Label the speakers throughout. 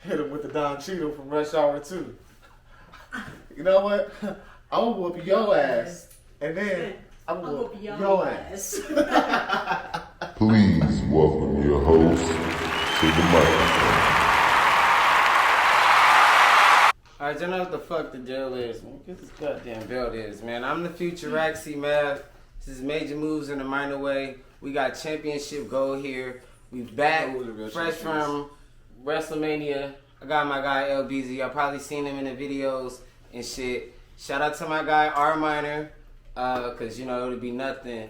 Speaker 1: hit him with the Don Cheadle from Rush Hour 2. You know what? I'm gonna whoop your ass, and then I'm gonna whoop your ass.
Speaker 2: Please welcome your host to the microphone.
Speaker 3: Alright, you know what the fuck the deal is, man. Get this goddamn belt is, man. I'm the future Raxy Mav. This is Major Moves in a Minor Way. We got championship gold here. We back, fresh from WrestleMania. I got my guy Beezy. Y'all probably seen him in the videos and shit. Shout out to my guy R Minor, cause you know it would be nothing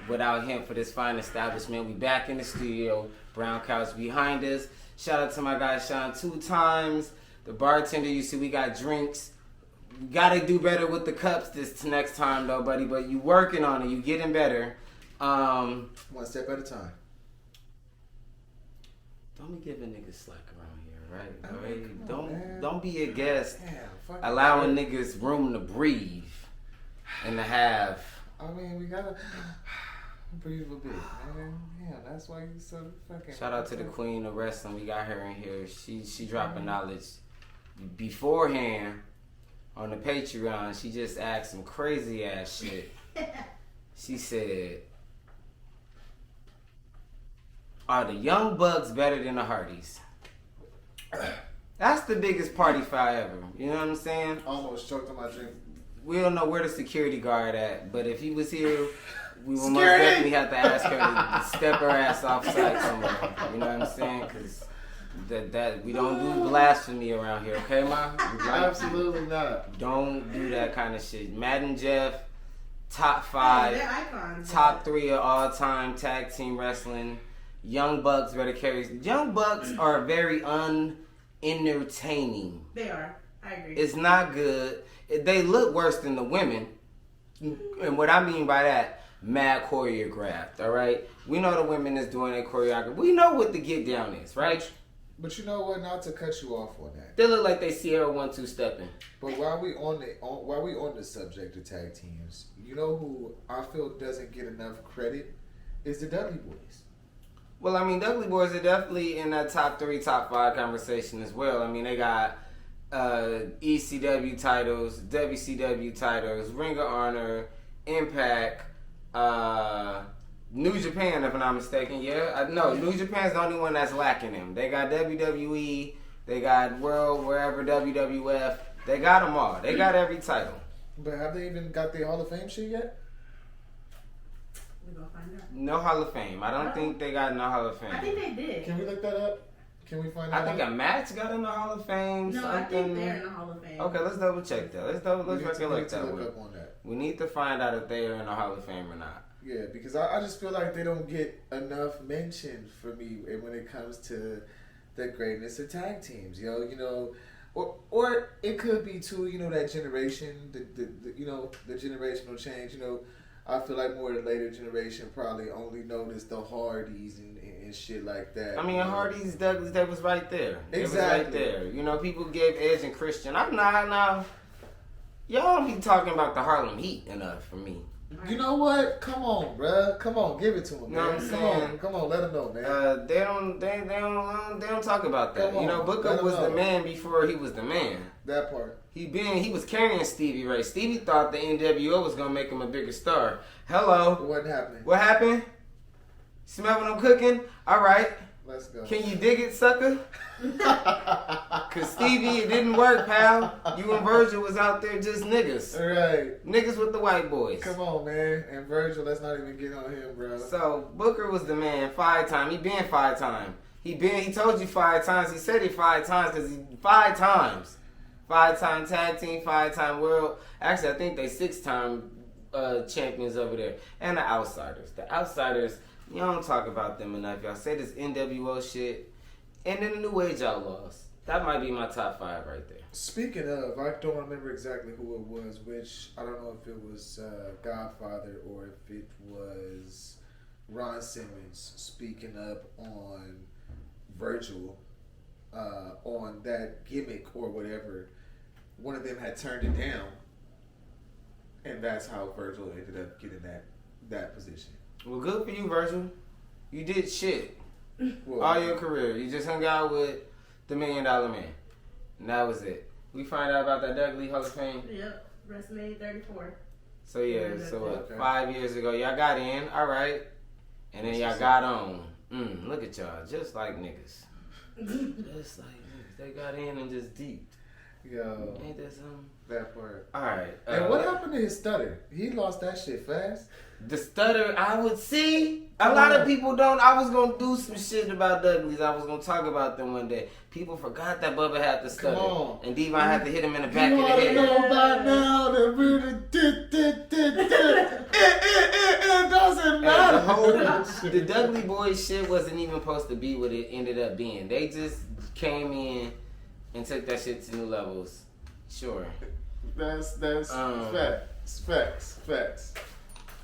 Speaker 3: without him for this fine establishment. We back in the studio. Brown couch behind us. Shout out to my guy Sean 2 times. The bartender, you see, we got drinks. You gotta do better with the cups this next time, though, buddy. But you working on it. You getting better.
Speaker 1: One step at a time.
Speaker 3: Don't be giving niggas slack around here, right?
Speaker 1: I mean,
Speaker 3: Don't be a guest.
Speaker 1: Damn,
Speaker 3: allowing niggas room to breathe and to have.
Speaker 1: I mean, we gotta breathe a bit, man. Yeah, that's why you so fucking.
Speaker 3: Shout out to the queen of wrestling. We got her in here. She dropping knowledge beforehand on the Patreon. She just asked some crazy ass shit. She said, "Are the Young Bucks better than the Hardys?" That's the biggest party foul ever. You know what I'm saying?
Speaker 1: Almost choked on my drink.
Speaker 3: We don't know where the security guard at, but if he was here, we would most definitely have to ask her to step her ass off site somewhere. You know what I'm saying? Because that we don't do blasphemy around here, okay, Ma?
Speaker 1: Absolutely not.
Speaker 3: Don't do that kind of shit. Matt and Jeff, top 5,
Speaker 4: they're icons.
Speaker 3: top 3 of all time tag team wrestling. Young Bucks better carry. Young Bucks are very unentertaining.
Speaker 4: They are. I agree.
Speaker 3: It's not good. They look worse than the women. And what I mean by that, mad choreographed, all right? We know the women is doing their choreography. We know what the get down is, right?
Speaker 1: But you know what? Not to cut you off on that.
Speaker 3: They look like they Sierra 1-2 stepping.
Speaker 1: But while we on the subject of tag teams, you know who I feel doesn't get enough credit is the Dudley Boys.
Speaker 3: Well, I mean, Dudley Boys are definitely in that top 3, top 5 conversation as well. I mean, they got ECW titles, WCW titles, Ring of Honor, Impact, New Japan, if I'm not mistaken. Yeah, no, New Japan's the only one that's lacking them. They got WWE, they got World, wherever, WWF. They got them all. They got every title.
Speaker 1: But have they even got their Hall of Fame shit yet?
Speaker 4: We're gonna find out.
Speaker 3: No Hall of Fame. I don't think they got no Hall of Fame.
Speaker 4: I think they did.
Speaker 1: Can we look that up? Can we find out?
Speaker 3: I think a match got in the Hall of Fame.
Speaker 4: No,
Speaker 3: something.
Speaker 4: I think they're in the Hall of Fame.
Speaker 3: Okay, let's double check that. Let's recollect that
Speaker 1: look
Speaker 3: one.
Speaker 1: up on that.
Speaker 3: We need to find out if they are in the Hall of Fame or not.
Speaker 1: Yeah, because I just feel like they don't get enough mention for me when it comes to the greatness of tag teams. You know, or it could be too. You know, that generation, the generational change. You know, I feel like more of the later generation probably only noticed the Hardys and shit like that.
Speaker 3: I mean, Hardy's, that was right there. It
Speaker 1: Exactly.
Speaker 3: was right there. You know, people gave Edge and Christian. I'm not now. Y'all don't be talking about the Harlem Heat enough for me.
Speaker 1: You know what? Come on, bruh. Come on, give it to them, man.
Speaker 3: Know what I'm saying?
Speaker 1: Come on, let them know, man.
Speaker 3: They don't talk about that.
Speaker 1: Come on,
Speaker 3: you know, Booker
Speaker 1: let 'em
Speaker 3: was
Speaker 1: know.
Speaker 3: the man before he was the man.
Speaker 1: That part.
Speaker 3: He was carrying Stevie Ray. Stevie thought the NWO was gonna make him a bigger star. Hello.
Speaker 1: It wasn't happening.
Speaker 3: What happened? Smell what I'm cooking? All right.
Speaker 1: Let's go.
Speaker 3: Can you dig it, sucker? Cause Stevie, it didn't work, pal. You and Virgil was out there just niggas.
Speaker 1: All right.
Speaker 3: Niggas with the white boys.
Speaker 1: Come on, man. And Virgil, let's not even get on him, bro.
Speaker 3: So Booker was the man 5 times. He been 5 times. He told you 5 times. He said it 5 times because he 5 times. 5-time tag team, 5-time world. Actually, I think they 6-time champions over there. And the Outsiders. The Outsiders, you don't talk about them enough. Y'all say this NWO shit. And then the New Age Outlaws. That might be my top 5 right there.
Speaker 1: Speaking of, I don't remember exactly who it was, which I don't know if it was Godfather or if it was Ron Simmons speaking up on Virgil on that gimmick or whatever. One of them had turned it down, and that's how Virgil ended up getting that position.
Speaker 3: Well, good for you, Virgil. You did shit
Speaker 1: Well,
Speaker 3: all your career. You just hung out with the $1 Million Man. And that was it. We find out about that Dudley Hall of Fame.
Speaker 4: Yep. WrestleMania 34.
Speaker 3: So yeah,
Speaker 4: Yeah,
Speaker 3: so
Speaker 1: okay.
Speaker 3: 5 years ago, y'all got in, all right, and then y'all got on. Look at y'all, just like niggas. Just like niggas. They got in and just deep.
Speaker 1: Yo,
Speaker 3: Ain't that something?
Speaker 1: that part.
Speaker 3: All right.
Speaker 1: And what happened to his stutter? He lost that shit fast.
Speaker 3: The stutter, I would see. A lot of people don't. I was going to do some shit about Dudley's. I was going to talk about them one day. People forgot that Bubba had the stutter.
Speaker 1: Come on.
Speaker 3: And Devon had to hit him in the back
Speaker 1: You
Speaker 3: of the
Speaker 1: ought to
Speaker 3: head.
Speaker 1: know by now that really it doesn't matter.
Speaker 3: The Dudley Boys shit wasn't even supposed to be what it ended up being. They just came in and took that shit to new levels. Sure.
Speaker 1: That's facts.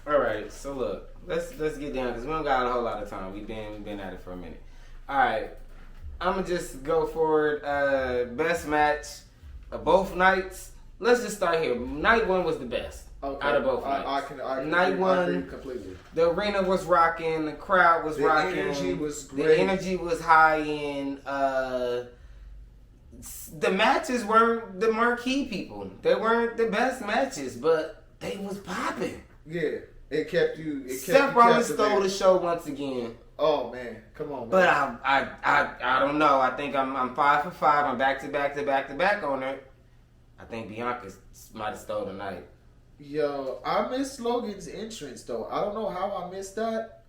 Speaker 3: All right, so look, let's get down because we don't got a whole lot of time. We've been at it for a minute. All right, I'm gonna just go forward. Best match of both nights. Let's just start here. Night one was the best out of both nights.
Speaker 1: I can
Speaker 3: Night
Speaker 1: agree,
Speaker 3: one,
Speaker 1: I agree completely.
Speaker 3: The arena was rocking. The crowd was rocking.
Speaker 1: The energy was great.
Speaker 3: The energy was high in. The matches weren't the marquee people. They weren't the best matches, but they was popping.
Speaker 1: Yeah, it kept you.
Speaker 3: Seth Rollins stole the show once again.
Speaker 1: Oh man, come on, man.
Speaker 3: But I don't know. I think I'm 5 for 5. I'm back to back on it. I think Bianca might have stole the night.
Speaker 1: Yo, I missed Logan's entrance though. I don't know how I missed that,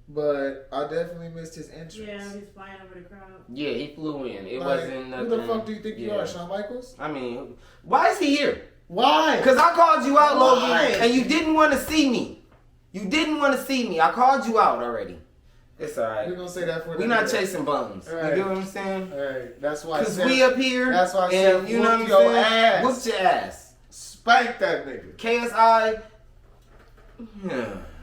Speaker 1: but I definitely missed his entrance.
Speaker 4: Yeah, he's flying over the crowd.
Speaker 3: Yeah, he flew in. It
Speaker 1: Like,
Speaker 3: wasn't nothing.
Speaker 1: who the fuck do you think you are, Shawn Michaels?
Speaker 3: I mean, why is he here?
Speaker 1: Why?
Speaker 3: Because I called you out, Logan,
Speaker 1: Why?
Speaker 3: and you didn't want to see me. You didn't want to see me. I called you out already. It's alright.
Speaker 1: We're gonna say that for
Speaker 3: We're not chasing bums.
Speaker 1: Right.
Speaker 3: You get what I'm saying?
Speaker 1: Hey, that's why.
Speaker 3: Because we up here,
Speaker 1: That's why I
Speaker 3: and
Speaker 1: said,
Speaker 3: you know what I'm
Speaker 1: whoop your
Speaker 3: saying?
Speaker 1: ass.
Speaker 3: Whooped your ass.
Speaker 1: Spank that nigga.
Speaker 3: KSI,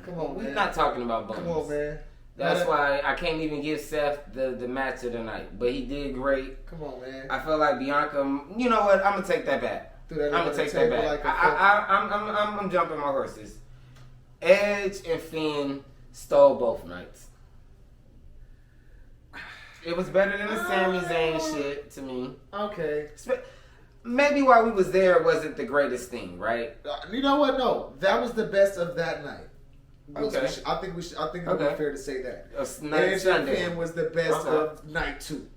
Speaker 1: Come on,
Speaker 3: we're
Speaker 1: man.
Speaker 3: not talking about bums.
Speaker 1: Come on, man.
Speaker 3: That's why I can't even give Seth the match of the night. But he did great.
Speaker 1: Come on, man.
Speaker 3: I feel like Bianca, you know what? I'm going to take that back. I'm going to take that back. I'm jumping my horses. Edge and Finn stole both nights. It was better than the Sami Zayn shit to me.
Speaker 1: Okay.
Speaker 3: Maybe while we was there, it wasn't the greatest thing, right?
Speaker 1: You know what? No, that was the best of that night.
Speaker 3: Okay.
Speaker 1: I think it would be fair to say that.
Speaker 3: Night
Speaker 1: Edge and
Speaker 3: Sunday.
Speaker 1: Finn was the best
Speaker 3: Okay.
Speaker 1: of night two.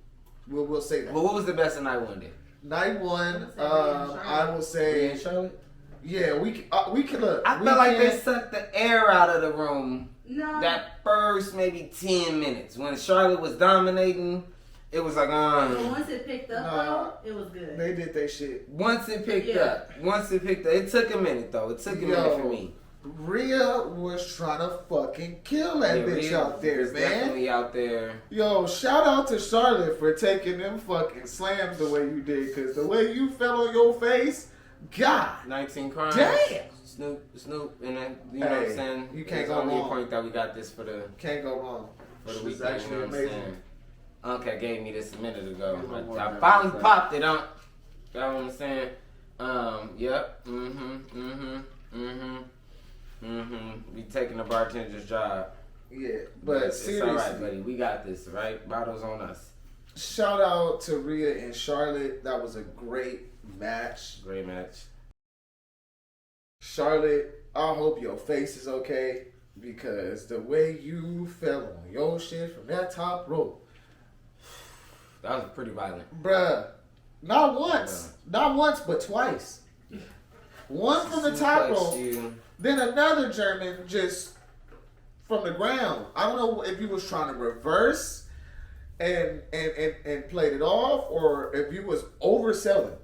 Speaker 1: We'll say that.
Speaker 3: Well, what was the best of night one then?
Speaker 1: Night one,
Speaker 4: I would say
Speaker 1: I will say,
Speaker 3: and Charlotte?
Speaker 1: yeah, we can look.
Speaker 3: I felt like they sucked the air out of the room.
Speaker 4: No.
Speaker 3: That first maybe 10 minutes when Charlotte was dominating, it was like,
Speaker 4: But once it picked up,
Speaker 1: Nah.
Speaker 4: though, it was good.
Speaker 1: They did their shit.
Speaker 3: once it picked up, it took a minute though. It took a minute for me.
Speaker 1: Rhea was trying to fucking kill that bitch
Speaker 3: Rhea
Speaker 1: out there,
Speaker 3: was
Speaker 1: man.
Speaker 3: definitely out there.
Speaker 1: Yo, shout out to Charlotte for taking them fucking slams the way you did, because the way you fell on your face, God
Speaker 3: 19 crimes.
Speaker 1: damn.
Speaker 3: Snoop, and then, you know what I'm
Speaker 1: Hey,
Speaker 3: saying?
Speaker 1: you can't
Speaker 3: It's
Speaker 1: go
Speaker 3: only
Speaker 1: wrong.
Speaker 3: a point that we got this for the
Speaker 1: Can't go wrong.
Speaker 3: for the
Speaker 1: It's
Speaker 3: weekend.
Speaker 1: actually
Speaker 3: You know what I'm
Speaker 1: amazing.
Speaker 3: saying? Unc gave me this a minute ago.
Speaker 1: Give him one
Speaker 3: I
Speaker 1: more,
Speaker 3: finally
Speaker 1: man.
Speaker 3: popped it, Unc. You know what I'm saying? Yep. We taking the bartender's job.
Speaker 1: Yeah, but
Speaker 3: it's
Speaker 1: seriously,
Speaker 3: alright, buddy. We got this, right? Bottles on us.
Speaker 1: shout out to Rhea and Charlotte. That was a great match.
Speaker 3: Great match.
Speaker 1: Charlotte, I hope your face is okay, because the way you fell on your shit from that top rope,
Speaker 3: That was pretty violent.
Speaker 1: bruh, not once, but twice. One from the top rope, then another German just from the ground. I don't know if he was trying to reverse and played it off, or if he was overselling.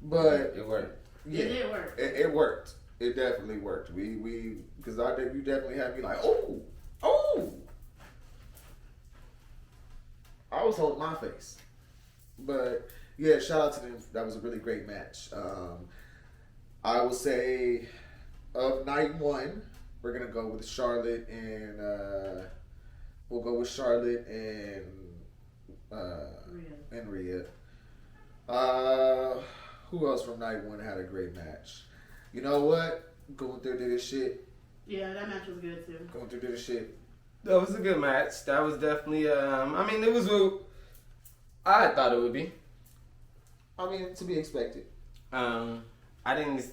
Speaker 1: But
Speaker 3: It worked.
Speaker 1: yeah,
Speaker 4: It did work.
Speaker 1: It worked. It definitely worked. We because you definitely had me like, oh. I was holding my face, but yeah, shout out to them. That was a really great match. I will say of night one, we're gonna go with Charlotte and we'll go with Charlotte and Rhea. Who else from night one had a great match? You know what? Gunther did his shit.
Speaker 4: Yeah, that match was good too.
Speaker 1: Gunther did his shit.
Speaker 3: That was a good match. That was definitely, I mean, it was I thought it would be.
Speaker 1: I mean, to be expected.
Speaker 3: I didn't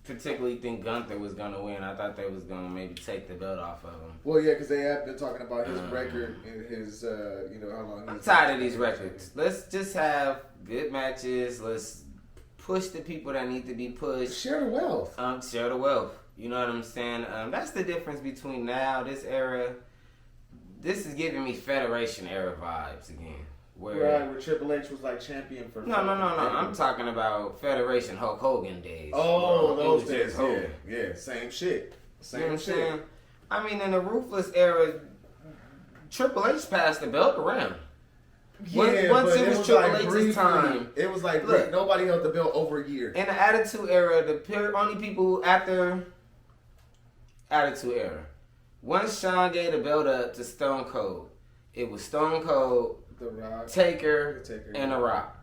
Speaker 3: particularly think Gunther was gonna win. I thought they was gonna maybe take the belt off of him.
Speaker 1: Well, yeah, because they have been talking about his record and his, how long.
Speaker 3: I'm tired of these records. Let's just have good matches. Let's push the people that need to be pushed.
Speaker 1: Share the wealth.
Speaker 3: Share the wealth. You know what I'm saying? That's the difference between now, this era. This is giving me Federation era vibes again.
Speaker 1: Where Triple H was like champion for.
Speaker 3: No. I'm talking about Federation Hulk Hogan days.
Speaker 1: Oh, those days.
Speaker 3: Hogan.
Speaker 1: Yeah, same shit.
Speaker 3: You know what I'm saying? I mean, in the Ruthless era, Triple H passed the belt around.
Speaker 1: Yeah,
Speaker 3: once
Speaker 1: but
Speaker 3: it was Triple H's time.
Speaker 1: It was like,
Speaker 3: look,
Speaker 1: nobody held the belt over a year.
Speaker 3: In the Attitude Era, the only people who, after Attitude Era, once Shawn gave the belt up to Stone Cold, it was Stone Cold,
Speaker 1: The Rock,
Speaker 3: Taker, and The Rock.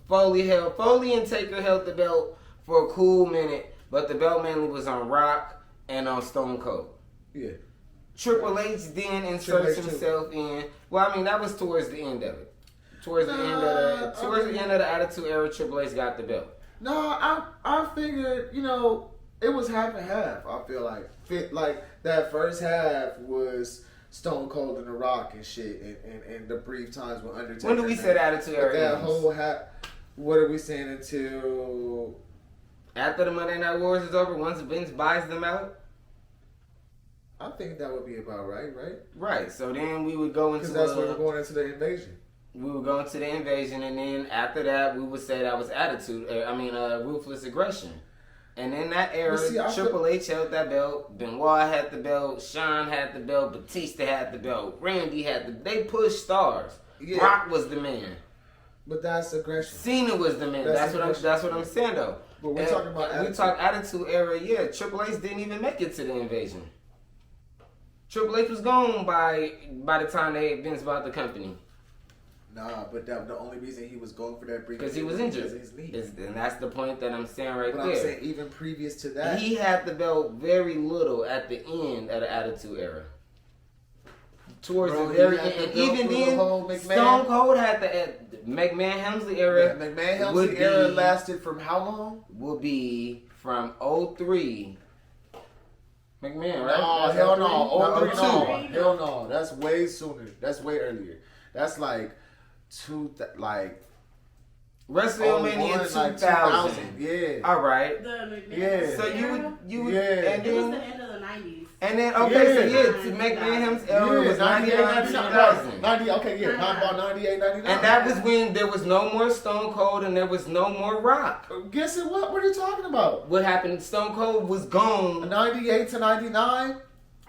Speaker 3: Foley and Taker held the belt for a cool minute, but the belt mainly was on Rock and on Stone Cold.
Speaker 1: Yeah.
Speaker 3: Triple H then inserts himself in. Well, I mean, that was towards the end of it. Towards the end of the Attitude Era, Triple H got the belt.
Speaker 1: No, I figured, it was half and half. I feel like that first half was Stone Cold and The Rock and shit, and the brief times with Undertaker.
Speaker 3: When do we say the Attitude Era?
Speaker 1: That whole half. What are we saying until
Speaker 3: after the Monday Night Wars is over? Once Vince buys them out.
Speaker 1: I think that would be about right?
Speaker 3: Right. So then we would go into.
Speaker 1: Because that's when we're going into the invasion.
Speaker 3: We would go into the invasion, and then after that, we would say that was Ruthless Aggression. And in that era, Triple H held that belt, Benoit had the belt, Shawn had the belt, Batista had the belt, Randy had the. They pushed stars. Yeah. Rock was the man.
Speaker 1: But that's aggression.
Speaker 3: Cena was the man. That's what I'm saying though.
Speaker 1: But we're talking about Attitude.
Speaker 3: We talk Attitude Era. Yeah, Triple H didn't even make it to the invasion. Triple H was gone by the time Vince bought the company.
Speaker 1: Nah, but the only reason he was going for that brief
Speaker 3: because he was injured.
Speaker 1: His knee.
Speaker 3: And that's the point that I'm saying right there.
Speaker 1: But I'm saying even previous to that,
Speaker 3: he had the belt very little at the end of the Attitude Era. Towards the very end, and even then, Stone Cold had the McMahon Helmsley era.
Speaker 1: Yeah, McMahon Helmsley era lasted from how long?
Speaker 3: Will be from 03. McMahon, right?
Speaker 1: No, hell no. 03, no. Hell no. That's way sooner. That's way earlier. That's like
Speaker 3: WrestleMania 2000.
Speaker 1: Yeah.
Speaker 3: All right.
Speaker 4: The McMahon
Speaker 1: Yeah.
Speaker 3: So you would,
Speaker 1: yeah.
Speaker 3: and
Speaker 4: It was
Speaker 3: then
Speaker 4: the end of the 90s.
Speaker 3: and then to McMahon Helmsley era was 99 2000.
Speaker 1: 90. Okay, yeah. About 98, 99.
Speaker 3: And that was when there was no more Stone Cold and there was no more Rock.
Speaker 1: Guess what? What are you talking about?
Speaker 3: What happened? Stone Cold was gone.
Speaker 1: 98 to 99.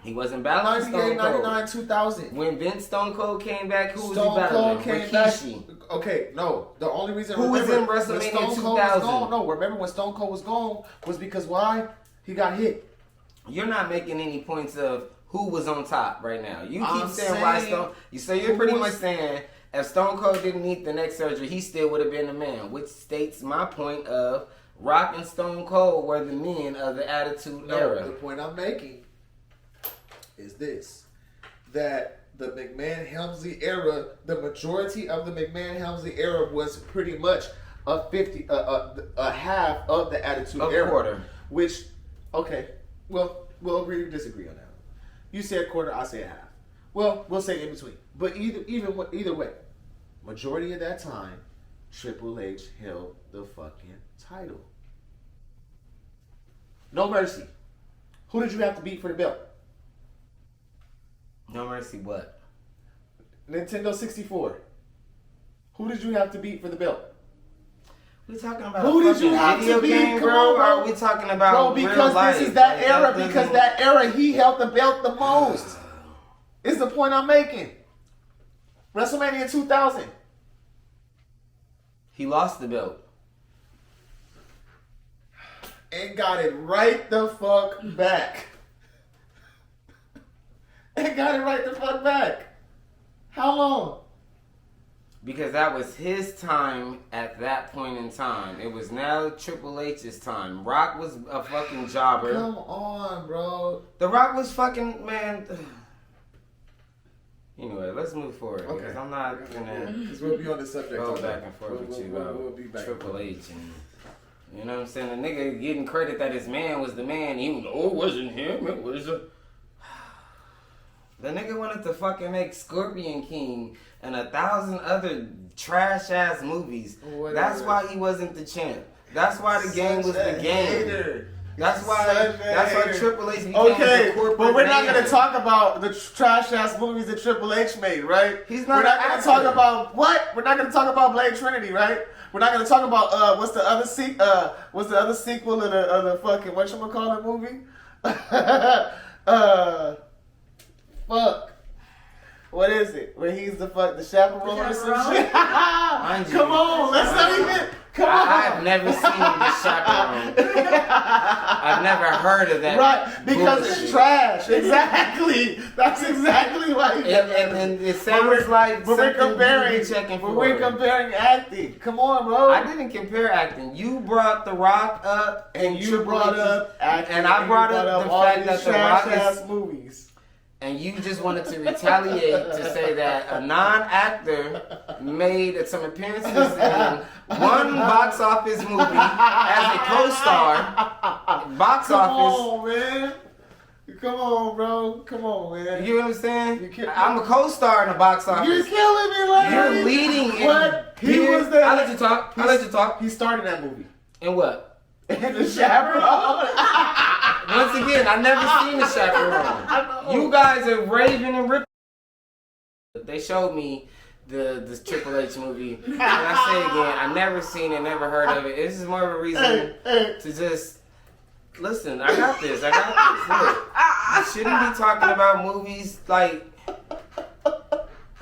Speaker 3: He wasn't battling
Speaker 1: 98,
Speaker 3: Stone Cold.
Speaker 1: 99, 2000.
Speaker 3: When Vince Stone Cold came back, who was he
Speaker 1: Stone
Speaker 3: battling?
Speaker 1: Cold came
Speaker 3: Rikishi.
Speaker 1: back. Okay, no. The only reason
Speaker 3: Who was in
Speaker 1: when
Speaker 3: WrestleMania
Speaker 1: Stone Cold
Speaker 3: 2000?
Speaker 1: was gone. No, remember when Stone Cold was gone was because why? He got hit.
Speaker 3: You're not making any points of who was on top right now. You keep
Speaker 1: I'm
Speaker 3: saying why Stone. So you're pretty much
Speaker 1: was-
Speaker 3: saying if Stone Cold didn't need the neck surgery, he still would have been the man, which states my point of Rock and Stone Cold were the men of the Attitude Era.
Speaker 1: The point I'm making is this: that the McMahon Helmsley era, the majority of the McMahon Helmsley era was pretty much a half of the Attitude Era.
Speaker 3: A quarter.
Speaker 1: Which, okay, well, we'll agree to disagree on that. You said quarter, I said half. Well, we'll say in between. But either way, majority of that time, Triple H held the fucking title. No Mercy. Who did you have to beat for the belt?
Speaker 3: No Mercy what?
Speaker 1: Nintendo 64. Who did you have to beat for the belt?
Speaker 3: We talking about
Speaker 1: Who
Speaker 3: a
Speaker 1: did you
Speaker 3: fucking
Speaker 1: have
Speaker 3: video
Speaker 1: to beat?
Speaker 3: game,
Speaker 1: Come
Speaker 3: bro?
Speaker 1: on, bro.
Speaker 3: Or are we talking about
Speaker 1: Bro,
Speaker 3: real
Speaker 1: because
Speaker 3: life?
Speaker 1: this is that
Speaker 3: Like,
Speaker 1: era.
Speaker 3: doesn't-
Speaker 1: Because that era, he held the belt the most. Is the point I'm making. WrestleMania 2000.
Speaker 3: He lost the belt.
Speaker 1: And got it right the fuck back. And got it right the fuck back. How long?
Speaker 3: Because that was his time at that point in time. It was now Triple H's time. Rock was a fucking jobber.
Speaker 1: Come on, bro.
Speaker 3: The Rock was fucking, man. Anyway, let's move forward.
Speaker 1: Okay.
Speaker 3: Because I'm not gonna
Speaker 1: Because we'll be on the subject.
Speaker 3: go
Speaker 1: all
Speaker 3: back
Speaker 1: day.
Speaker 3: and forth with you about
Speaker 1: We'll be back.
Speaker 3: Triple H and you know what I'm saying. The nigga getting credit that his man was the man, even though it wasn't him. It was a. The nigga wanted to fucking make Scorpion King and 1,000 other trash ass movies.
Speaker 1: Whatever.
Speaker 3: That's why he wasn't the champ. That's why the game was the game.
Speaker 1: Hater.
Speaker 3: That's why Triple H became
Speaker 5: Okay,
Speaker 3: the corporate
Speaker 5: but we're not
Speaker 3: man.
Speaker 5: gonna talk about the trash ass movies that Triple H made, right?
Speaker 3: He's not
Speaker 5: We're not
Speaker 3: an
Speaker 5: gonna
Speaker 3: actor.
Speaker 5: talk about what? We're not gonna talk about Blade Trinity, right? We're not gonna talk about what's the other sequel of the fucking whatchamacallit movie? Fuck. What is it? Where he's the chaperone or some
Speaker 4: Chaperone?
Speaker 5: shit?
Speaker 3: Mind you.
Speaker 5: Come on, let's not even. Come on.
Speaker 3: I've never seen the Chaperone. I've never heard of that.
Speaker 5: Right, because
Speaker 3: bullshit.
Speaker 5: it's trash. Exactly. That's exactly why.
Speaker 3: And it sounds like
Speaker 5: But we're
Speaker 3: something
Speaker 5: comparing.
Speaker 3: you be checking
Speaker 5: But
Speaker 3: for.
Speaker 5: we're comparing acting. Come on, bro.
Speaker 3: I didn't compare acting. You brought The Rock up,
Speaker 5: And you
Speaker 3: Triple
Speaker 5: brought
Speaker 3: H's-
Speaker 5: up acting.
Speaker 3: and I brought up the
Speaker 5: all
Speaker 3: fact
Speaker 5: these
Speaker 3: that The Rock
Speaker 5: trash
Speaker 3: is.
Speaker 5: ass movies.
Speaker 3: And you just wanted to retaliate to say that a non-actor made some appearances in one box office movie as a co-star. Box
Speaker 5: Come
Speaker 3: office.
Speaker 5: on, man. Come on, bro. Come on, man.
Speaker 3: You know what I'm saying?
Speaker 5: You can't-
Speaker 3: I'm a co-star in the box office.
Speaker 5: You're killing me, like
Speaker 3: You're leading in.
Speaker 5: What? He
Speaker 3: Here-
Speaker 5: was the.
Speaker 3: I'll let you talk. I'll let you talk.
Speaker 5: He started that movie.
Speaker 3: And what?
Speaker 5: And the chaperone.
Speaker 3: Once again, I never seen the Chaperone. You guys are raving and ripping. They showed me the Triple H movie, and I say again, I never seen it, never heard of it. This is more of a reason to just listen. I got this. Look, you shouldn't be talking about movies like.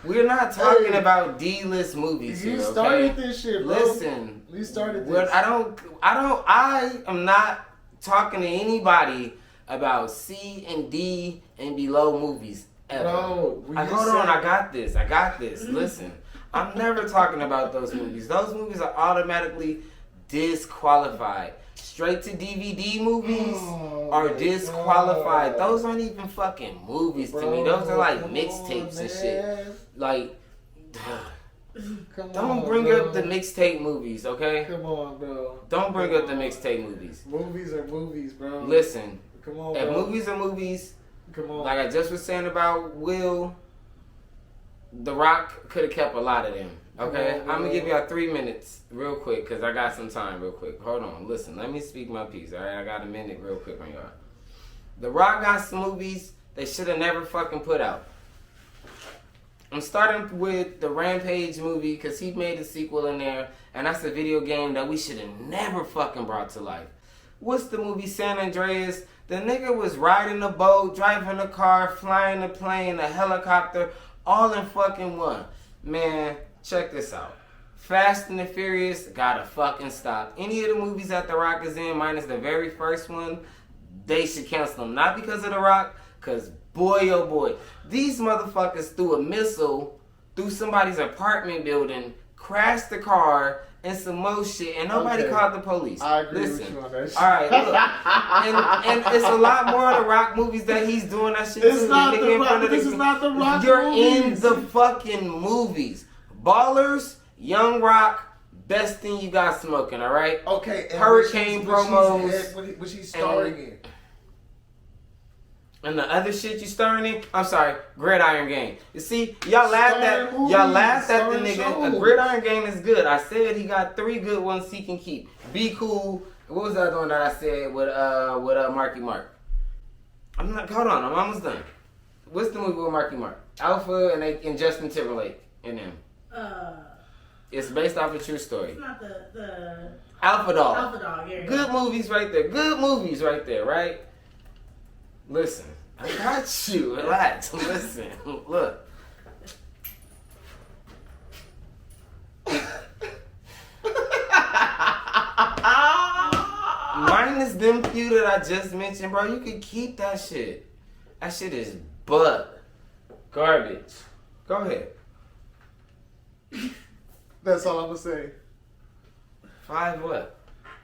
Speaker 3: We're not talking about D-list movies here.
Speaker 5: You
Speaker 3: Okay?
Speaker 5: started this shit, bro.
Speaker 3: Listen.
Speaker 5: You started this.
Speaker 3: Well, I am not talking to anybody about C and D and below movies ever.
Speaker 5: Bro, when you
Speaker 3: Hold on,
Speaker 5: said-
Speaker 3: I got this. Listen, I'm never talking about those movies. Those movies are automatically disqualified. Straight to DVD movies are disqualified. Those aren't even fucking movies to me. Those are like mixtapes and shit. Like, don't bring up the mixtape movies, okay?
Speaker 5: Come on, bro.
Speaker 3: Don't bring up the mixtape movies.
Speaker 5: Movies are movies, bro.
Speaker 3: Listen,
Speaker 5: Come on,
Speaker 3: if
Speaker 5: bro.
Speaker 3: movies are movies,
Speaker 5: Come on.
Speaker 3: like I just was saying about Will, The Rock could have kept a lot of them. Okay,
Speaker 5: Come on,
Speaker 3: I'm gonna
Speaker 5: bro.
Speaker 3: give y'all 3 minutes real quick because I got some time real quick. Hold on, listen, let me speak my piece. All right, I got a minute real quick on y'all. The Rock got some movies they should have never fucking put out. I'm starting with the Rampage movie because he made a sequel in there, and that's a video game that we should have never fucking brought to life. What's the movie San Andreas? The nigga was riding a boat, driving a car, flying a plane, a helicopter, all in fucking one. Man, check this out. Fast and the Furious gotta fucking stop. Any of the movies that The Rock is in, minus the very first one, they should cancel them. Not because of The Rock, because boy oh boy, these motherfuckers threw a missile through somebody's apartment building, crashed the car, and some more shit, and nobody
Speaker 5: Okay.
Speaker 3: called the police.
Speaker 5: I agree
Speaker 3: Listen,
Speaker 5: with you on that shit.
Speaker 3: all right, look, and it's a lot more of the Rock movies that he's doing that shit
Speaker 5: It's
Speaker 3: too.
Speaker 5: not
Speaker 3: Nigga
Speaker 5: the
Speaker 3: in
Speaker 5: Rock-
Speaker 3: front of
Speaker 5: this is not the Rock
Speaker 3: You're
Speaker 5: movies.
Speaker 3: in the fucking movies. Ballers, Young Rock, best thing you got smoking, all right?
Speaker 1: Okay. And
Speaker 3: Hurricane promos.
Speaker 1: What she's starring in.
Speaker 3: And the other shit you starring in, I'm sorry, Gridiron Gang. You see, y'all laughed at
Speaker 5: Starring
Speaker 3: y'all
Speaker 5: movies,
Speaker 3: laughed at the
Speaker 5: starring
Speaker 3: nigga. A
Speaker 5: shows.
Speaker 3: Gridiron Gang is good. I said he got 3 good ones he can keep. Be Cool. What was the other one that I said with Marky Mark? Hold on, I'm almost done. What's the movie with Marky Mark? Alpha and Justin Timberlake in them. It's based off a true story.
Speaker 4: It's not the
Speaker 3: Alpha Dog.
Speaker 4: Alpha Dog. Here you
Speaker 3: Good
Speaker 4: go.
Speaker 3: movies right there. Good movies right there, right? Listen, I got you. Relax. Listen, look. Minus them few that I just mentioned, bro, you could keep that shit. That shit is butt. Garbage. Go ahead.
Speaker 5: That's all I'm gonna say.
Speaker 3: 5 what?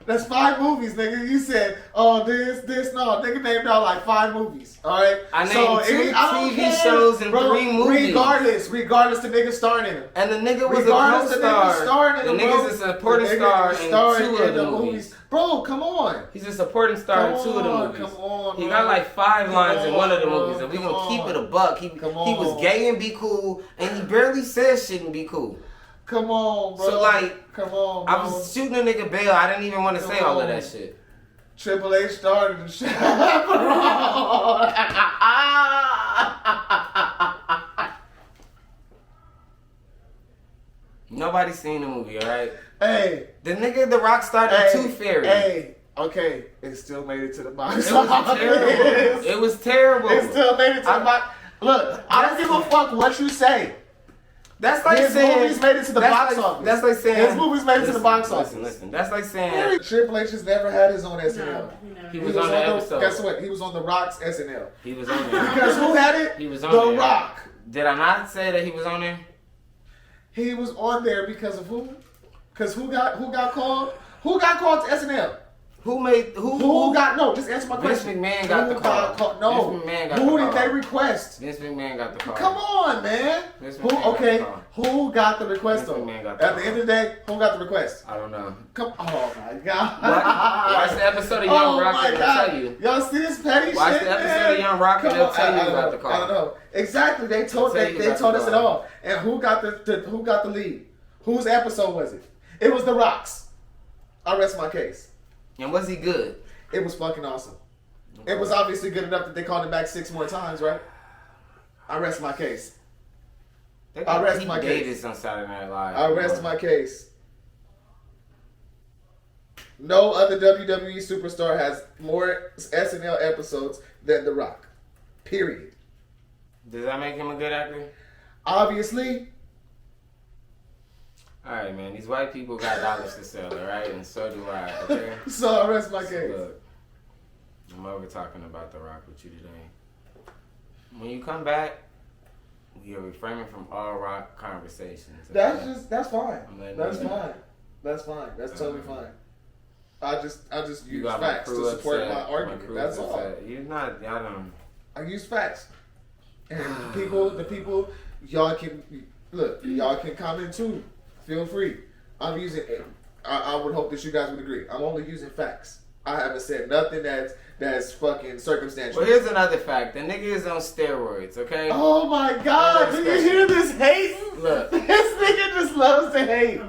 Speaker 5: That's 5 movies, nigga. You said, oh, this, no. Nigga named out like 5 movies. All right?
Speaker 3: I named 2
Speaker 5: don't
Speaker 3: TV
Speaker 5: care,
Speaker 3: shows and
Speaker 5: bro.
Speaker 3: 3 movies.
Speaker 5: Regardless, the nigga starring in them.
Speaker 3: And the nigga was
Speaker 5: Regardless,
Speaker 3: a
Speaker 5: the nigga starring
Speaker 3: co-star.
Speaker 5: in
Speaker 3: The
Speaker 5: them, bro.
Speaker 3: nigga's a supporting
Speaker 5: The nigga
Speaker 3: star
Speaker 5: is
Speaker 3: in
Speaker 5: starring
Speaker 3: 2 of the movies.
Speaker 5: Bro, come on.
Speaker 3: He's a supporting star in 2 of the movies.
Speaker 5: Come on,
Speaker 3: He
Speaker 5: bro.
Speaker 3: got like 5 lines in one of the
Speaker 5: bro.
Speaker 3: movies, and we
Speaker 5: Come
Speaker 3: gonna keep
Speaker 5: on.
Speaker 3: it a buck. He was gay and be cool, and he barely says shit and be cool.
Speaker 5: Come on, bro.
Speaker 3: So, like,
Speaker 5: come on, bro.
Speaker 3: I was shooting a nigga bail. I didn't even want to say all of that shit.
Speaker 5: Triple H started the shit.
Speaker 3: Nobody's seen the movie, alright?
Speaker 5: Hey.
Speaker 3: The nigga The Rock started Tooth Fairy.
Speaker 5: Hey. Okay. It still made it to the box.
Speaker 3: It was terrible. It was terrible.
Speaker 5: It still made it to the box. Look, I don't give a fuck what you say.
Speaker 3: That's like
Speaker 5: His
Speaker 3: saying
Speaker 5: movies made it to the box
Speaker 3: like,
Speaker 5: office.
Speaker 3: That's like saying
Speaker 5: his movies made it to the box office.
Speaker 3: Listen. That's like saying
Speaker 5: Triple H has never had his own SNL.
Speaker 4: No,
Speaker 3: he was on the episode.
Speaker 5: Guess what? He was on The Rock's SNL.
Speaker 3: He was on there.
Speaker 5: Because who had it?
Speaker 3: He was on
Speaker 5: The
Speaker 3: there.
Speaker 5: Rock.
Speaker 3: Did I not say that he was on there?
Speaker 5: He was on there because of who? Because who got called? Who got called to SNL?
Speaker 3: Who
Speaker 5: got no? Just answer my
Speaker 3: Vince
Speaker 5: question.
Speaker 3: McMahon got
Speaker 5: Who
Speaker 3: the call.
Speaker 5: No.
Speaker 3: Vince McMahon got
Speaker 5: who
Speaker 3: the
Speaker 5: did
Speaker 3: call.
Speaker 5: they request?
Speaker 3: Vince McMahon got the call.
Speaker 5: Come on, man.
Speaker 3: Vince
Speaker 5: Who?
Speaker 3: McMahon
Speaker 5: Okay.
Speaker 3: got the call.
Speaker 5: Who got the request?
Speaker 3: Vince
Speaker 5: Though?
Speaker 3: McMahon got the
Speaker 5: At the end of the day, who got the request?
Speaker 3: I don't know.
Speaker 5: Come. Oh my God.
Speaker 3: Watch the episode of Young Rock and they'll tell you.
Speaker 5: Y'all see this petty
Speaker 3: Watch
Speaker 5: shit,
Speaker 3: the episode
Speaker 5: man?
Speaker 3: of Young Rock and they'll tell you who got the
Speaker 5: I
Speaker 3: call.
Speaker 5: don't know. Exactly. They told
Speaker 3: They'll tell you who
Speaker 5: they
Speaker 3: got
Speaker 5: told
Speaker 3: the
Speaker 5: us it
Speaker 3: call.
Speaker 5: all. And who got the lead? Whose episode was it? It was The Rock's. I rest my case.
Speaker 3: And was he good?
Speaker 5: It was fucking awesome. It was obviously good enough that they called him back 6 more times, right? I rest my case.
Speaker 3: They
Speaker 5: I
Speaker 3: got
Speaker 5: rest
Speaker 3: Pete
Speaker 5: my
Speaker 3: Davis
Speaker 5: case.
Speaker 3: on Saturday Night Live.
Speaker 5: I rest my case. No other WWE superstar has more SNL episodes than The Rock. Period.
Speaker 3: Does that make him a good actor?
Speaker 5: Obviously.
Speaker 3: Alright, man. These white people got dollars to sell, alright? And so do I, okay?
Speaker 5: So I rest my case.
Speaker 3: Look, I'm over talking about The Rock with you today. When you come back, we are refraining from all rock conversations. Okay?
Speaker 5: That's fine.
Speaker 3: I'm letting
Speaker 5: That's
Speaker 3: you know.
Speaker 5: fine. That's fine. That's totally fine. I just
Speaker 3: You
Speaker 5: use
Speaker 3: got my
Speaker 5: facts
Speaker 3: crew
Speaker 5: to support
Speaker 3: upset.
Speaker 5: my argument.
Speaker 3: crew
Speaker 5: That's
Speaker 3: is
Speaker 5: all.
Speaker 3: upset. You're not, y'all don't.
Speaker 5: I use facts. And the people, y'all can look. Y'all can comment too. Feel free. I'm using it. I would hope that you guys would agree. I'm only using facts. I haven't said nothing that's fucking circumstantial.
Speaker 3: Well, here's another fact. The nigga is on steroids, okay?
Speaker 5: Oh my God!
Speaker 3: Another
Speaker 5: Do you
Speaker 3: special.
Speaker 5: hear this hate?
Speaker 3: Look.
Speaker 5: This nigga just loves to hate.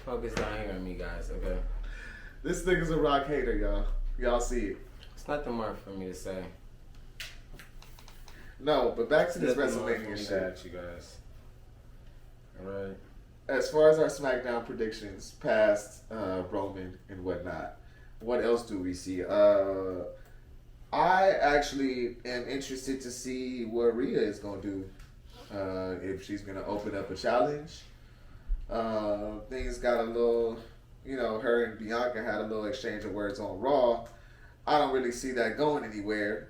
Speaker 3: Focus down here on me, guys, okay?
Speaker 5: This nigga's a Rock hater, y'all. Y'all see it.
Speaker 3: It's nothing more for me to say.
Speaker 5: No, but back to this
Speaker 3: Nothing more for
Speaker 5: WrestleMania
Speaker 3: me to
Speaker 5: shit.
Speaker 3: add, you guys. Alright.
Speaker 5: As far as our SmackDown predictions, past Roman and whatnot, what else do we see? I actually am interested to see what Rhea is going to do. If she's going to open up a challenge. Things got a little, her and Bianca had a little exchange of words on Raw. I don't really see that going anywhere.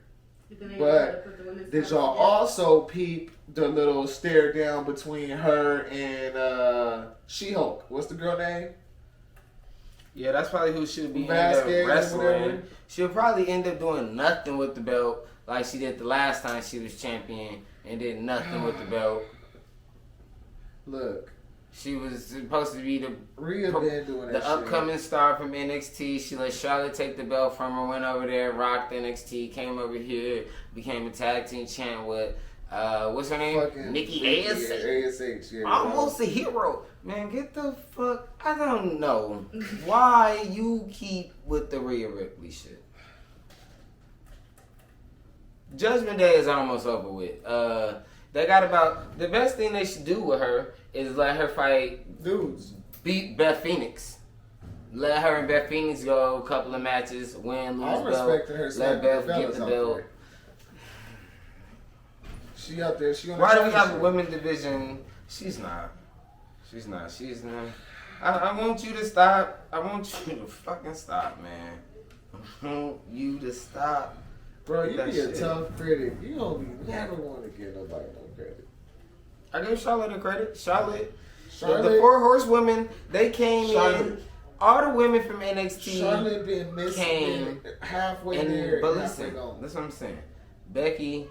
Speaker 5: But did y'all also peep the little stare down between her and She-Hulk? What's the girl name?
Speaker 3: Yeah, that's probably who she'll be end
Speaker 5: Vasquez
Speaker 3: up
Speaker 5: or
Speaker 3: wrestling.
Speaker 5: whatever.
Speaker 3: She'll probably end up doing nothing with the belt like she did the last time she was champion and did nothing with the belt.
Speaker 5: Look,
Speaker 3: She was supposed to be
Speaker 5: Rhea been doing that
Speaker 3: the
Speaker 5: shit.
Speaker 3: upcoming star from NXT. She let Charlotte take the belt from her, went over there, rocked NXT, came over here, became a tag team champ with, what's her name?
Speaker 5: Fucking
Speaker 3: Nikki ASH.
Speaker 5: ASH, yeah.
Speaker 3: Almost a hero. Man, get the fuck. I don't know why you keep with the Rhea Ripley shit. Judgment Day is almost over with. They got about the best thing they should do with her is let her fight
Speaker 5: Dudes.
Speaker 3: beat Beth Phoenix. Let her and Beth Phoenix go a couple of matches, win,
Speaker 5: I'm
Speaker 3: lose belt.
Speaker 5: respecting her
Speaker 3: Let
Speaker 5: slapping
Speaker 3: Beth
Speaker 5: the
Speaker 3: get
Speaker 5: fellas
Speaker 3: the
Speaker 5: out
Speaker 3: belt.
Speaker 5: there. She out there. She on the
Speaker 3: Why do we have a
Speaker 5: championship.
Speaker 3: women's division? She's not. I want you to stop. I want you to fucking stop, man. I want you to stop.
Speaker 5: Bro,
Speaker 3: with
Speaker 5: you
Speaker 3: that
Speaker 5: be a
Speaker 3: shit.
Speaker 5: tough critic. You don't never want to give nobody no credit.
Speaker 3: I give Charlotte a credit. Charlotte The four horsewomen, they came
Speaker 5: Charlotte.
Speaker 3: in. All the women from NXT
Speaker 5: Charlotte been missing
Speaker 3: came
Speaker 5: halfway
Speaker 3: and
Speaker 5: there.
Speaker 3: but
Speaker 5: and
Speaker 3: listen,
Speaker 5: halfway gone.
Speaker 3: that's what I'm saying. Becky,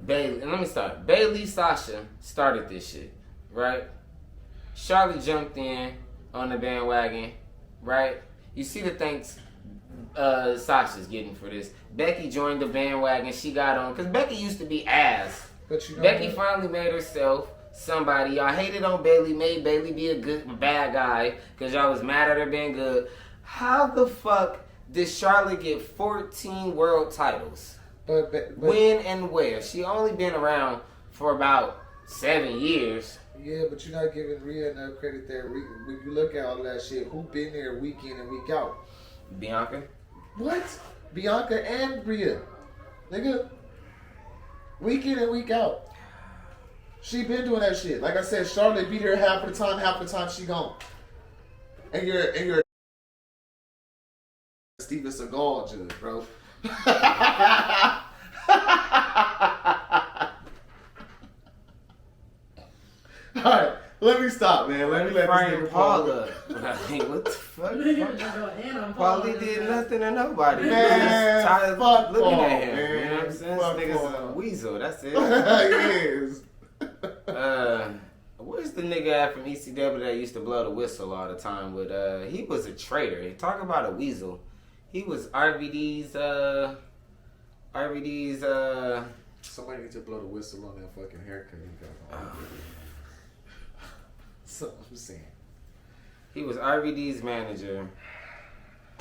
Speaker 3: Bailey, and let me start. Bailey, Sasha started this shit, right? Charlotte jumped in on the bandwagon, right? You see the thanks Sasha's getting for this. Becky joined the bandwagon. She got on because Becky used to be ass.
Speaker 5: But you know
Speaker 3: Becky
Speaker 5: what?
Speaker 3: finally made herself somebody. Y'all hated on Bailey, made Bailey be a bad guy because y'all was mad at her being good. How the fuck did Charlotte get 14 world titles?
Speaker 5: But
Speaker 3: When and where? She only been around for about 7 years.
Speaker 5: yeah, but you're not giving Rhea enough credit there. When you look at all that shit, who been there week in and week out?
Speaker 3: Bianca?
Speaker 5: What? Bianca and Rhea, nigga, week in and week out. She been doing that shit. Like I said, Charlotte beat her half the time she gone. And you're Steven Seagal judge, bro. Alright, let me stop, man. Let me let this
Speaker 3: Brian
Speaker 5: nigga
Speaker 3: Paul
Speaker 5: Paul
Speaker 3: up. Like, what the fuck?
Speaker 4: Niggas just going in on Paul.
Speaker 3: Paulie did nothing to nobody.
Speaker 5: Man,
Speaker 3: He just tired
Speaker 5: fuck
Speaker 3: looking
Speaker 5: Paul,
Speaker 3: at him.
Speaker 5: man.
Speaker 3: You know what I'm saying?
Speaker 5: Fuck
Speaker 3: This nigga's
Speaker 5: Paul.
Speaker 3: a weasel. That's it.
Speaker 5: yes.
Speaker 3: Where's the nigga at from ECW that used to blow the whistle all the time? With he was a traitor. Talk about a weasel. He was RVD's.
Speaker 5: Somebody needs to blow the whistle on that fucking haircut he got on. So I'm saying.
Speaker 3: He was RVD's manager,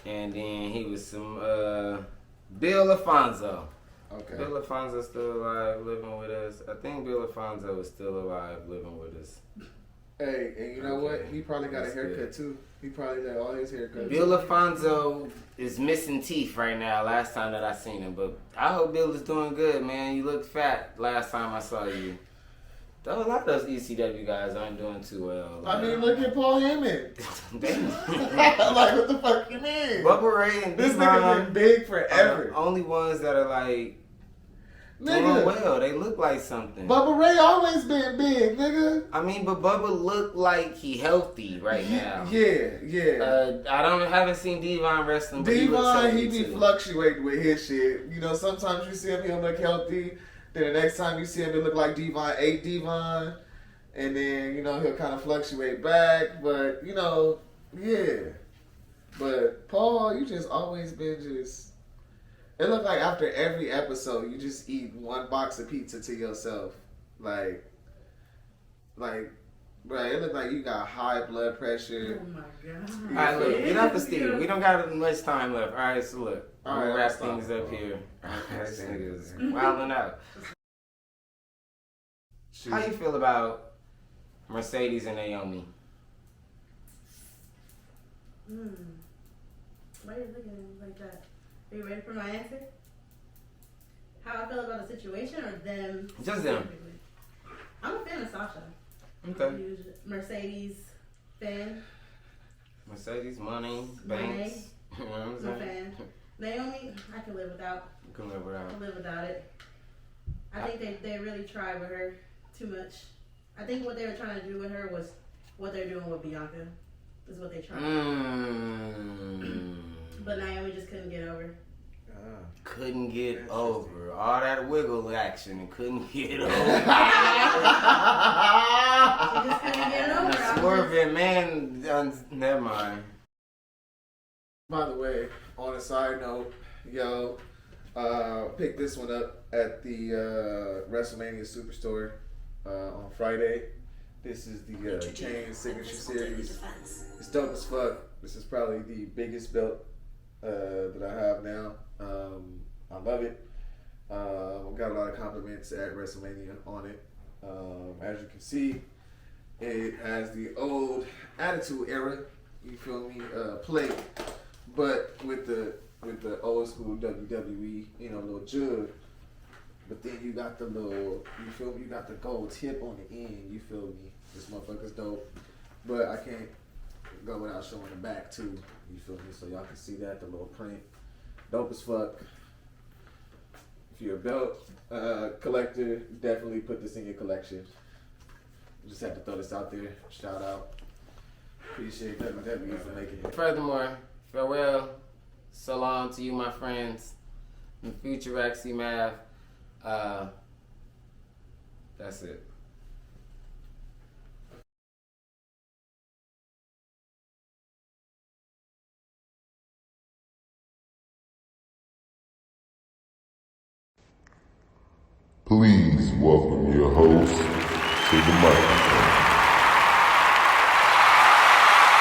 Speaker 3: and then he was some Bill Alfonso.
Speaker 5: Okay.
Speaker 3: Bill Alfonso still alive, living with us. I think Bill Alfonso is still alive, living with us.
Speaker 5: Hey, and you know what?
Speaker 3: Okay.
Speaker 5: He probably got a
Speaker 3: That's
Speaker 5: haircut
Speaker 3: good.
Speaker 5: too. He probably got all his haircuts.
Speaker 3: Bill Alfonso is missing teeth right now. Last time that I seen him, but I hope Bill is doing good, man. You looked fat last time I saw you. Though a lot of those ECW guys aren't doing too well.
Speaker 5: I mean, look at Paul Heyman.
Speaker 3: They-
Speaker 5: Like, what the fuck you mean?
Speaker 3: Bubba Ray and
Speaker 5: This
Speaker 3: Devon
Speaker 5: nigga been big
Speaker 3: are
Speaker 5: forever.
Speaker 3: the only ones that are like doing
Speaker 5: Nigga,
Speaker 3: well. They look like something.
Speaker 5: Bubba Ray always been big, nigga.
Speaker 3: I mean, but Bubba look like he healthy right now.
Speaker 5: Yeah.
Speaker 3: I haven't seen Devon wrestling. But he looks
Speaker 5: Devon,
Speaker 3: healthy
Speaker 5: he be
Speaker 3: too.
Speaker 5: fluctuating with his shit. You know, sometimes you see him, he'll look healthy. Then the next time you see him, it look like Devon ate Devon. And then, you know, he'll kind of fluctuate back. But, you know, yeah. But, Paul, you just always been just... It looked like after every episode, you just eat one box of pizza to yourself. Like, bro, it looked like you got high blood pressure.
Speaker 4: Oh my god.
Speaker 3: All right, look, get off the steam. We don't got much time left. All right, so look, I'm gonna
Speaker 5: All right,
Speaker 3: wrap
Speaker 5: I'll stop.
Speaker 3: things up here. This nigga's wilding out. How you feel about Mercedes and Naomi?
Speaker 4: Why are you looking at me like that? Are you ready for my answer? How I feel about the situation or them?
Speaker 3: Just them.
Speaker 4: specifically? I'm a fan of Sasha.
Speaker 3: Okay.
Speaker 4: Huge Mercedes fan.
Speaker 3: Mercedes, money, banks. You know what I'm
Speaker 4: I'm a
Speaker 3: saying?
Speaker 4: fan. Naomi, I can live without.
Speaker 3: You can live
Speaker 4: I
Speaker 3: without.
Speaker 4: can live without it. I think they really tried with her too much. I think what they were trying to do with her was what they're doing with Bianca. Is what they tried. But Naomi just couldn't get over.
Speaker 3: Couldn't get over all that wiggle action and couldn't get over.
Speaker 4: She just couldn't get over. I was just-
Speaker 3: Swerving, man. Never mind.
Speaker 5: By the way, on a side note, yo, picked this one up at the WrestleMania Superstore on Friday. This is the Chain Signature Series. It's dope as fuck. This is probably the biggest belt that I have now. I love it. Got a lot of compliments at WrestleMania on it. As you can see, it has the old Attitude Era, you feel me, plate, but with the old school WWE, you know, little jug. But then you got the little, you feel me, you got the gold tip on the end, you feel me. This motherfucker's dope. But I can't go without showing the back too, you feel me, so y'all can see that, the little print. Dope as fuck. If you're a belt collector, definitely put this in your collection. Just
Speaker 1: had to throw this out there. Shout out. Appreciate WWE for making it.
Speaker 3: Furthermore, farewell, so long to you, my friends, in the future Raxy Math. That's it.
Speaker 2: Please welcome your host to the mic.